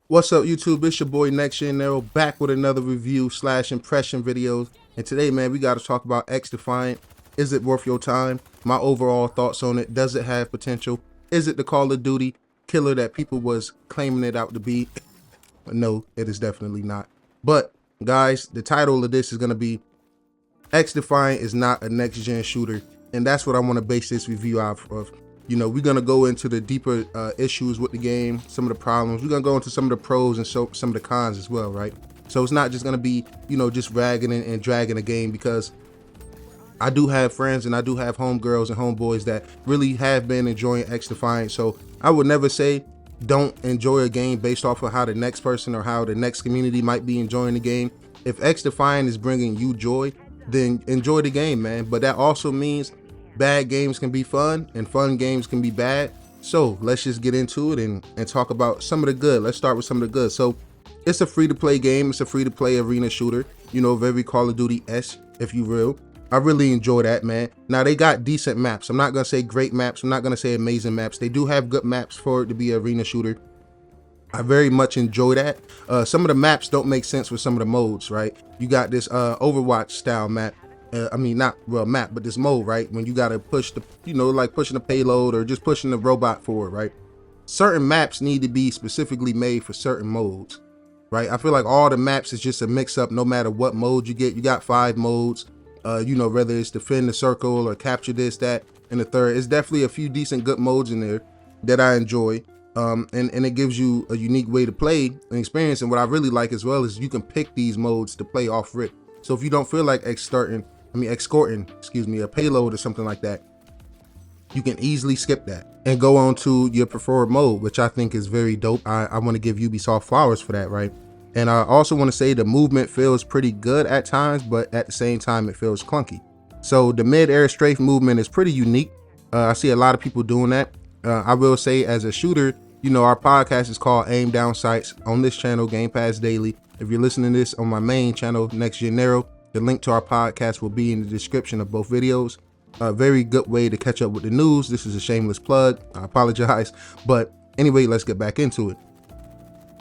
What's up, YouTube? It's your boy Next Gen Nero back with another review slash impression videos. And today, man, we got to talk about XDefiant. Is it worth your time? My overall thoughts on it. Does it have potential? Is it the Call of Duty killer that people was claiming it out to be? No, it is definitely not. But guys, the title of this is going to be XDefiant is not a next gen shooter. And that's what I want to base this review off of. You know, we're going to go into the deeper issues with the game, some of the problems. We're going to go into some of the pros and some of the cons as well, right? So it's not just going to be, you know, just ragging and dragging a game, because I do have friends and I do have homegirls and homeboys that really have been enjoying XDefiant. So I would never say don't enjoy a game based off of how the next person or how the next community might be enjoying the game. If XDefiant is bringing you joy, then enjoy the game, man. But that also means bad games can be fun and fun games can be bad. So let's just get into it and talk about some of the good. Let's start with some of the good. So it's a free-to-play game. It's a free-to-play arena shooter, you know, very Call of Duty-esque, if you will. I really enjoy that, man. Now, they got decent maps. I'm not going to say great maps. I'm not going to say amazing maps. They do have good maps for it to be an arena shooter. I very much enjoy that. Some of the maps don't make sense with some of the modes, right? You got this Overwatch style map. I mean, not real map, but this mode, right? When you got to push the, you know, like pushing the payload or just pushing the robot forward, right? Certain maps need to be specifically made for certain modes, right? I feel like all the maps is just a mix up no matter what mode you get. You got 5 modes, you know, whether it's defend the circle or capture this, that, and the third. It's definitely a few decent good modes in there that I enjoy. And it gives you a unique way to play and experience. And what I really like as well is you can pick these modes to play off rip. So if you don't feel like escorting a payload or something like that, you can easily skip that and go on to your preferred mode, which I think is very dope. I want to give Ubisoft flowers for that, right? And I also want to say the movement feels pretty good at times, but at the same time it feels clunky. So the mid-air strafe movement is pretty unique. I see a lot of people doing that. I will say, as a shooter, you know, our podcast is called Aim Down Sights on this channel, Game Pass Daily. If you're listening to this on my main channel, Next Gen Nero, the link to our podcast will be in the description of both videos. A very good way to catch up with the news. This is a shameless plug. I apologize. But anyway, let's get back into it.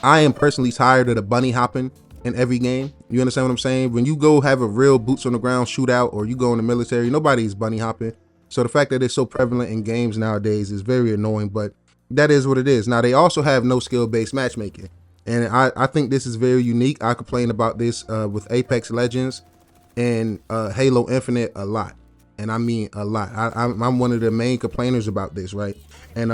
I am personally tired of the bunny hopping in every game. You understand what I'm saying? When you go have a real boots on the ground shootout, or you go in the military, nobody's bunny hopping. So the fact that it's so prevalent in games nowadays is very annoying, but that is what it is. Now, they also have no skill-based matchmaking, and I think this is very unique. I complain about this with Apex Legends and Halo Infinite a lot, and I mean a lot. I'm one of the main complainers about this, right? And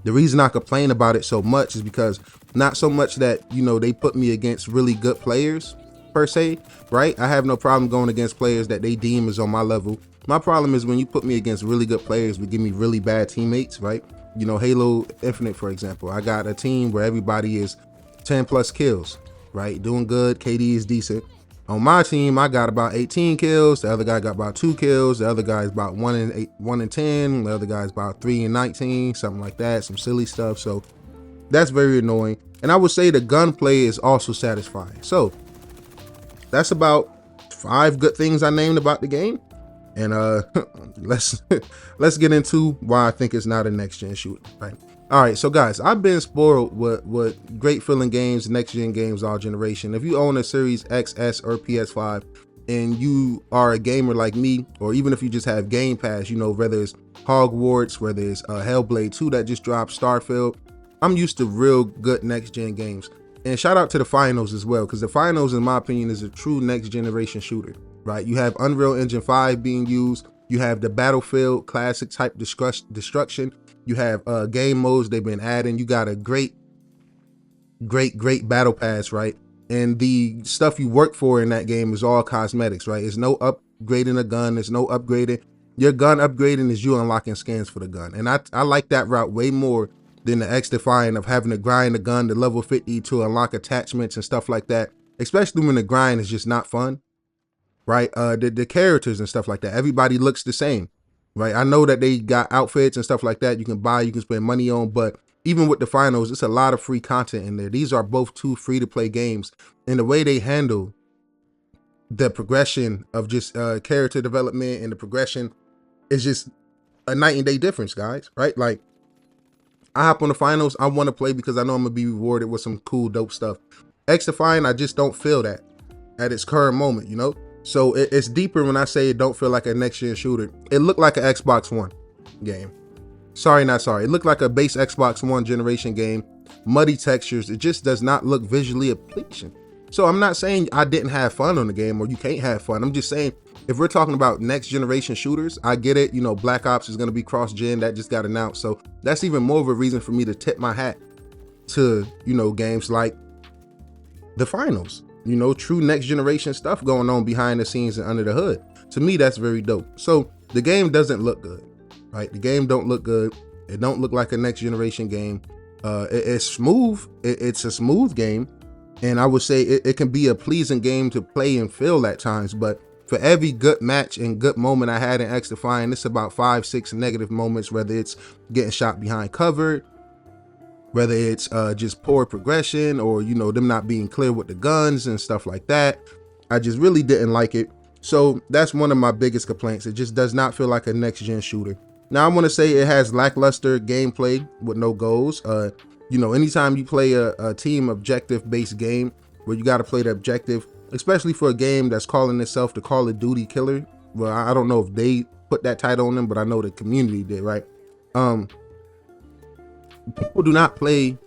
the reason I complain about it so much is because not so much that, you know, they put me against really good players per se, right? I have no problem going against players that they deem is on my level. My problem is when you put me against really good players but give me really bad teammates, right? You know, Halo Infinite, for example, I got a team where everybody is 10 plus kills, right? Doing good, KD is decent. On my team, I got about 18 kills. The other guy got about 2 kills. The other guy is about 1 and 10. The other guy is about 3 and 19, something like that, some silly stuff. So that's very annoying. And I would say the gunplay is also satisfying. So that's about 5 good things I named about the game. And let's get into why I think it's not a next gen shooter, right? All right, so guys, I've been spoiled with great feeling games, next gen games, all generation. If you own a Series X, S, or PS5, and you are a gamer like me, or even if you just have Game Pass, you know, whether it's Hogwarts, whether it's Hellblade 2 that just dropped, Starfield, I'm used to real good next gen games. And shout out to the Finals as well, because the Finals, in my opinion, is a true next generation shooter, right? You have Unreal Engine 5 being used. You have the Battlefield classic type destruction. You have game modes they've been adding. You got a great battle pass, right? And the stuff you work for in that game is all cosmetics, right? It's no upgrading a gun. There's no upgrading. Your gun upgrading is you unlocking skins for the gun. And I like that route way more than the XDefiant of having to grind the gun to level 50 to unlock attachments and stuff like that, especially when the grind is just not fun, right? The characters and stuff like that, everybody looks the same, right? I know that they got outfits and stuff like that you can buy, you can spend money on, but even with the Finals, it's a lot of free content in there. These are both 2 free-to-play games, and the way they handle the progression of just character development and the progression is just a night and day difference, guys, right? Like, I hop on the finals, I want to play because I know I'm gonna be rewarded with some cool, dope stuff. XDefiant, I just don't feel that at its current moment, you know? So it's deeper when I say it don't feel like a next-gen shooter. It looked like an Xbox One game. Sorry, not sorry. It looked like a base Xbox One generation game. Muddy textures. It just does not look visually appealing. So I'm not saying I didn't have fun on the game or you can't have fun. I'm just saying if we're talking about next generation shooters, I get it. You know, Black Ops is going to be cross-gen. That just got announced. So that's even more of a reason for me to tip my hat to, you know, games like the finals. You know, true next generation stuff going on behind the scenes and under the hood. To me, that's very dope. So the game doesn't look good, right? The game don't look good. It don't look like a next generation game. It's smooth. It's a smooth game. And I would say it can be a pleasing game to play and feel at times. But for every good match and good moment I had in XDefiant, it's about 5-6 negative moments, whether it's getting shot behind cover, whether it's just poor progression or, you know, them not being clear with the guns and stuff like that. I just really didn't like it. So that's one of my biggest complaints. It just does not feel like a next gen shooter. Now I want to say it has lackluster gameplay with no goals. You know, anytime you play a team objective based game where you got to play the objective, especially for a game that's calling itself the Call of Duty killer. Well, I don't know if they put that title on them, but I know the community did, right? People do not play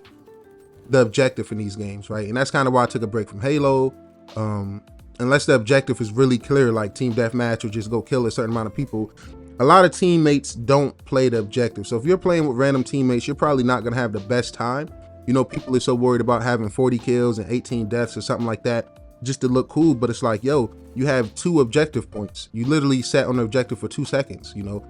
the objective in these games, right? And that's kind of why I took a break from Halo. Unless the objective is really clear, like team deathmatch or just go kill a certain amount of people, a lot of teammates don't play the objective. So if you're playing with random teammates, you're probably not going to have the best time. You know, people are so worried about having 40 kills and 18 deaths or something like that just to look cool. But it's like, yo, you have 2 objective points. You literally sat on the objective for 2 seconds, you know?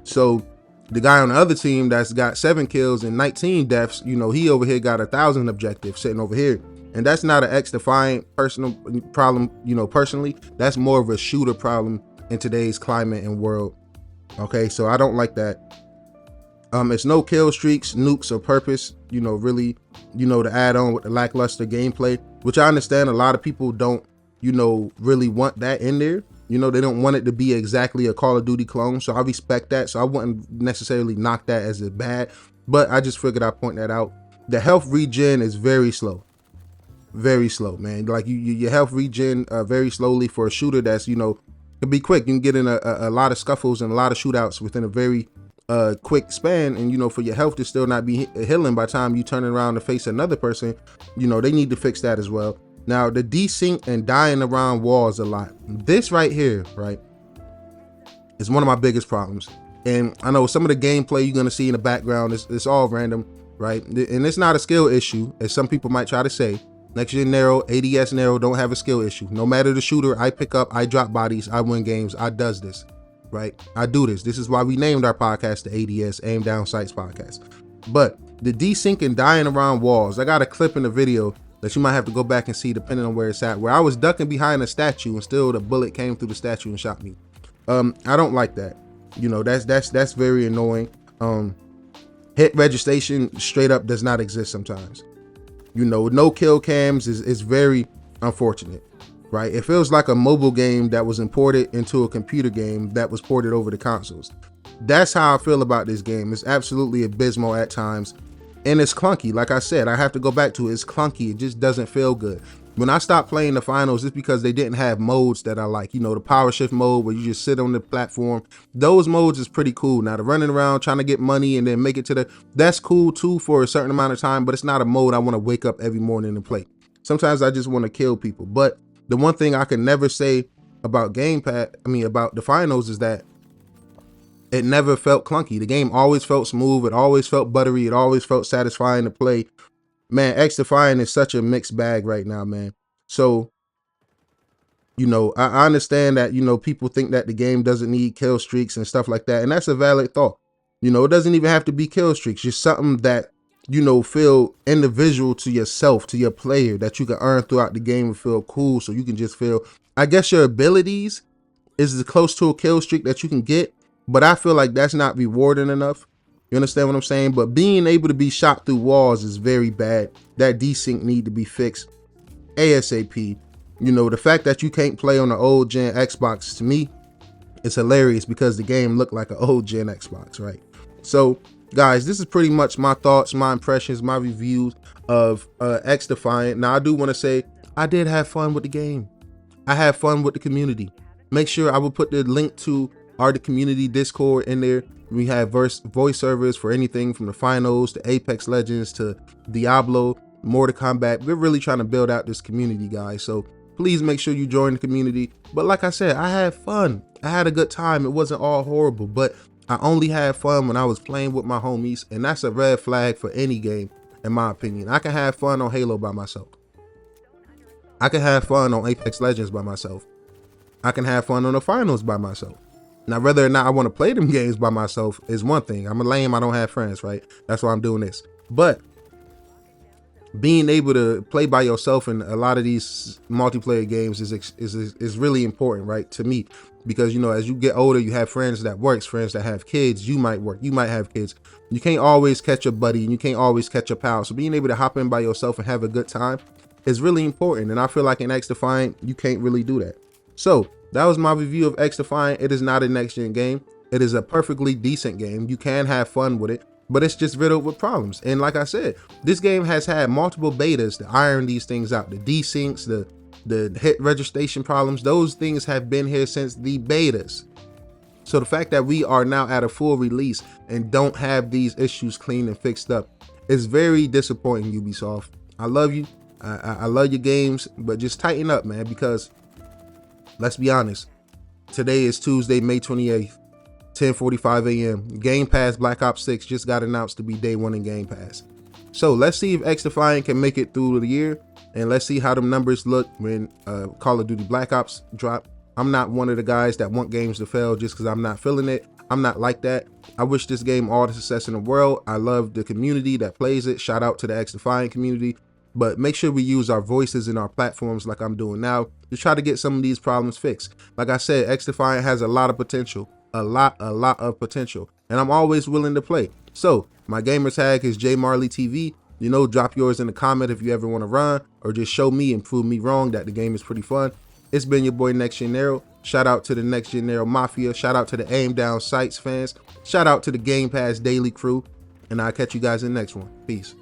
So the guy on the other team that's got 7 kills and 19 deaths, you know, he over here got 1,000 objectives sitting over here. And that's not an XDefiant personal problem, you know, personally. That's more of a shooter problem in today's climate and world. Okay, so I don't like that. It's no kill streaks, nukes, or purpose, you know, really, you know, to add on with the lackluster gameplay, which I understand a lot of people don't, you know, really want that in there. You know, they don't want it to be exactly a Call of Duty clone. So I respect that. So I wouldn't necessarily knock that as a bad, but I just figured I'd point that out. The health regen is very slow. Very slow, man. Like your health regen very slowly for a shooter that's, you know, can be quick. You can get in a lot of scuffles and a lot of shootouts within a very quick span. And, you know, for your health to still not be healing by the time you turn around to face another person, you know, they need to fix that as well. Now, the desync and dying around walls a lot. This right here, right, is one of my biggest problems. And I know some of the gameplay you're going to see in the background, it's all random, right? And it's not a skill issue, as some people might try to say. Next Gen Nero, ADS Nero don't have a skill issue. No matter the shooter, I pick up, I drop bodies, I win games, I does this, right? I do this. This is why we named our podcast the ADS, Aim Down Sights Podcast. But the desync and dying around walls, I got a clip in the video that you might have to go back and see depending on where it's at, where I was ducking behind a statue and still the bullet came through the statue and shot me. I don't like that. You know, that's very annoying. Hit registration straight up does not exist sometimes. You know, no kill cams is very unfortunate, right? It feels like a mobile game that was imported into a computer game that was ported over the consoles. That's how I feel about this game. It's absolutely abysmal at times. And it's clunky. Like I said, I have to go back to it. It's clunky. It just doesn't feel good. When I stopped playing the finals, it's because they didn't have modes that I like. You know, the power shift mode where you just sit on the platform. Those modes is pretty cool. Now, the running around trying to get money and then make it to that's cool too for a certain amount of time, but it's not a mode I want to wake up every morning and play. Sometimes I just want to kill people. But the one thing I can never say about about the finals is that it never felt clunky. The game always felt smooth. It always felt buttery. It always felt satisfying to play. Man, XDefiant is such a mixed bag right now, man. So, you know, I understand that, you know, people think that the game doesn't need kill streaks and stuff like that. And that's a valid thought. You know, it doesn't even have to be kill streaks. Just something that, you know, feel individual to yourself, to your player, that you can earn throughout the game and feel cool. So you can just feel, I guess your abilities is as close to a kill streak that you can get. But I feel like that's not rewarding enough. You understand what I'm saying? But being able to be shot through walls is very bad. That desync need to be fixed ASAP. You know, the fact that you can't play on the old gen Xbox, to me, it's hilarious because the game looked like an old gen Xbox, right? So guys, this is pretty much my thoughts, my impressions, my reviews of XDefiant. Now, I do want to say I did have fun with the game. I had fun with the community. Make sure I will put the link to the community Discord in there. We have voice servers for anything from the finals to Apex Legends to Diablo, Mortal Kombat. We're really trying to build out this community, guys. So please make sure you join the community. But like I said, I had fun. I had a good time. It wasn't all horrible, but I only had fun when I was playing with my homies, and that's a red flag for any game, in my opinion. I can have fun on Halo by myself. I can have fun on Apex Legends by myself. I can have fun on the finals by myself. Now, whether or not I want to play them games by myself is one thing. I'm a lame, I don't have friends, right? That's why I'm doing this. But being able to play by yourself in a lot of these multiplayer games is really important, right, to me, because, you know, as you get older, you have friends that works, friends that have kids. You might work, you might have kids. You can't always catch a buddy, and you can't always catch a pal. So being able to hop in by yourself and have a good time is really important, and I feel like in XDefiant you can't really do that. So that was my review of XDefiant. It is not a next gen game. It is a perfectly decent game. You can have fun with it, but it's just riddled with problems. And like I said, this game has had multiple betas to iron these things out. The desyncs, the hit registration problems, those things have been here since the betas. So the fact that we are now at a full release and don't have these issues cleaned and fixed up is very disappointing, Ubisoft. I love you. I love your games, but just tighten up, man, because let's be honest. Today is Tuesday, May 28th, 10:45 a.m. Game Pass Black Ops 6 just got announced to be day one in Game Pass. So let's see if XDefiant can make it through the year, and let's see how them numbers look when Call of Duty Black Ops drop. I'm not one of the guys that want games to fail just because I'm not feeling it. I'm not like that. I wish this game all the success in the world. I love the community that plays it. Shout out to the XDefiant community. But make sure we use our voices in our platforms like I'm doing now to try to get some of these problems fixed. Like I said, XDefiant has a lot of potential, a lot of potential, and I'm always willing to play. So my gamer tag is JMarleyTV. You know, drop yours in the comment if you ever want to run, or just show me and prove me wrong that the game is pretty fun. It's been your boy Next Gen Nero. Shout out to the Next Gen Nero Mafia. Shout out to the Aim Down Sights fans. Shout out to the Game Pass Daily crew. And I'll catch you guys in the next one. Peace.